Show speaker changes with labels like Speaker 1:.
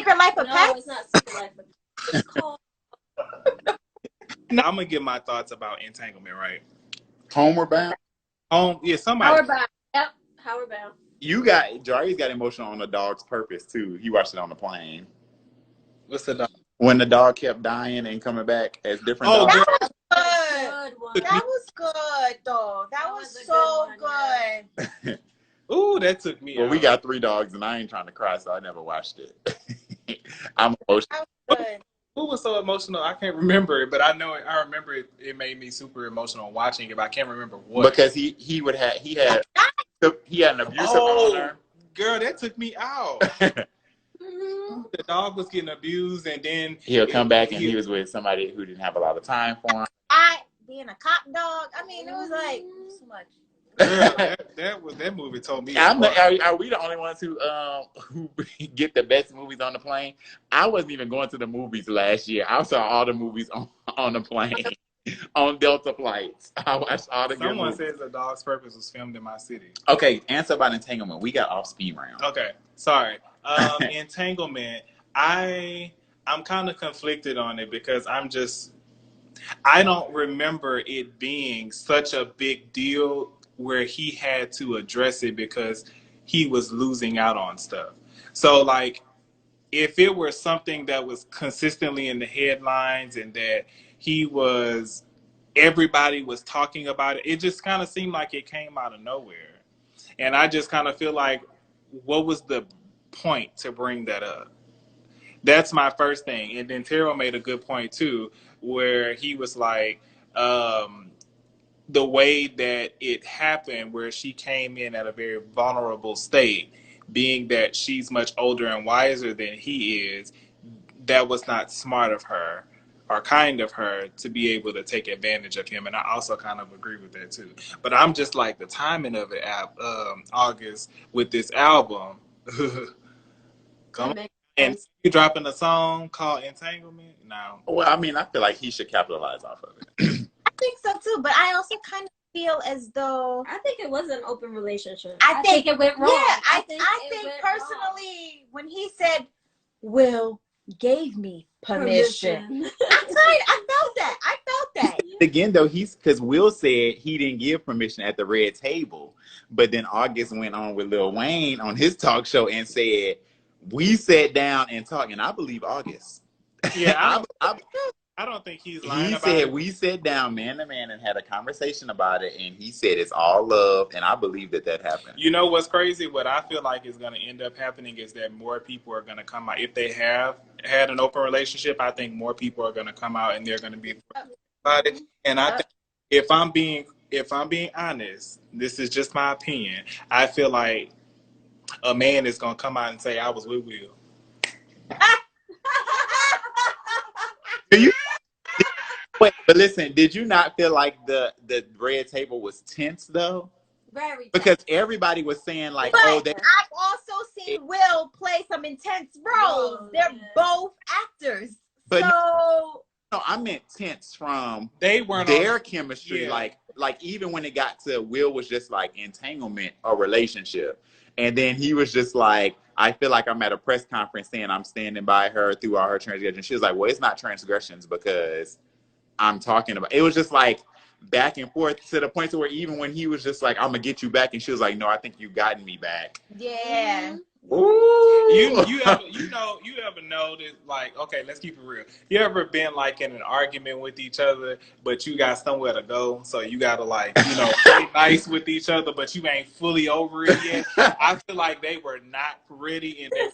Speaker 1: Secret Life of Pets?
Speaker 2: No, it's not Secret Life of Pets. It's called...
Speaker 3: Now, I'm going to give my thoughts about Entanglement, right?
Speaker 4: Homeward Bound?
Speaker 3: Yeah, somebody.
Speaker 2: Howard Bound. Yep, Howard Bound.
Speaker 4: Jarius got emotional on A Dog's Purpose, too. He watched it on the plane.
Speaker 3: What's the dog?
Speaker 4: When the dog kept dying and coming back as different
Speaker 3: Oh,
Speaker 4: dogs.
Speaker 1: That was
Speaker 2: Good one.
Speaker 1: good. That was good, though. That was so good.
Speaker 3: Ooh, that took me
Speaker 4: Well,
Speaker 3: out.
Speaker 4: we got 3 dogs, and I ain't trying to cry, so I never watched it. I'm emotional.
Speaker 1: That was good.
Speaker 3: Who was so emotional? I can't remember it, but I know it. I remember it. It made me super emotional watching it, but I can't remember what.
Speaker 4: Because he had an abusive owner.
Speaker 3: Girl, that took me out.
Speaker 2: Mm-hmm.
Speaker 3: The dog was getting abused, and then
Speaker 4: He'll come back and he was with somebody who didn't have a lot of time for him.
Speaker 1: Being a cop dog, I mean, it was like so much.
Speaker 3: Girl, that movie told me.
Speaker 4: Are we the only ones who get the best movies on the plane? I wasn't even going to the movies last year. I saw all the movies on the plane, on Delta flights. I watched all the good movies.
Speaker 3: Someone says A Dog's Purpose was filmed in my city.
Speaker 4: Okay, answer about Entanglement. We got off speed round.
Speaker 3: Okay, sorry. Entanglement. I'm kind of conflicted on it because I don't remember it being such a big deal where he had to address it because he was losing out on stuff. So, like, if it were something that was consistently in the headlines and that everybody was talking about it, it just kind of seemed like it came out of nowhere. And I just kind of feel like, what was the point to bring that up? That's my first thing. And then Terrell made a good point too, where he was like, the way that it happened, where she came in at a very vulnerable state, being that she's much older and wiser than he is, that was not smart of her or kind of her to be able to take advantage of him. And I also kind of agree with that too. But I'm just like, the timing of it, August, with this album, come on. And you dropping a song called Entanglement? No.
Speaker 4: Well, I mean, I feel like he should capitalize off of it.
Speaker 1: I think so too, but I also kind of feel as though
Speaker 2: I think it was an open relationship.
Speaker 1: I think
Speaker 2: it went wrong.
Speaker 1: Yeah, I
Speaker 2: think
Speaker 1: think personally, when he said, "Will gave me permission," I felt that.
Speaker 4: Again, though, because Will said he didn't give permission at the red table, but then August went on with Lil Wayne on his talk show and said, "We sat down and talked," and I believe August.
Speaker 3: Yeah, I don't think he's lying about it.
Speaker 4: He said we sat down man to man and had a conversation about it, and he said it's all love, and I believe that happened.
Speaker 3: You know what's crazy? What I feel like is going to end up happening is that more people are going to come out. If they have had an open relationship, I think more people are going to come out and they're going to be about it. And I think if I'm being honest, this is just my opinion. I feel like a man is going to come out and say, "I was with Will."
Speaker 4: Wait, but listen, did you not feel like the red table was tense though?
Speaker 2: Very tense.
Speaker 4: Because everybody was saying like,
Speaker 1: But
Speaker 4: "Oh, that."
Speaker 1: I've also seen Will play some intense roles. They're both actors.
Speaker 4: But
Speaker 1: so
Speaker 4: no, I meant tense from
Speaker 3: They weren't
Speaker 4: their
Speaker 3: on,
Speaker 4: chemistry.
Speaker 3: yeah.
Speaker 4: Like even when it got to Will was just like entanglement or relationship, and then he was just like, "I feel like I'm at a press conference saying I'm standing by her through all her transgressions." She was like, "Well, it's not transgressions because I'm talking about." It was just like back and forth to the point to where even when he was just like, "I'm gonna get you back," and she was like, "No, I think you've gotten me back."
Speaker 1: yeah.
Speaker 4: Ooh.
Speaker 3: You ever know that, like, okay, let's keep it real. You ever been like in an argument with each other, but you got somewhere to go, so you gotta like, play nice with each other, but you ain't fully over it yet? I feel like they were not ready and they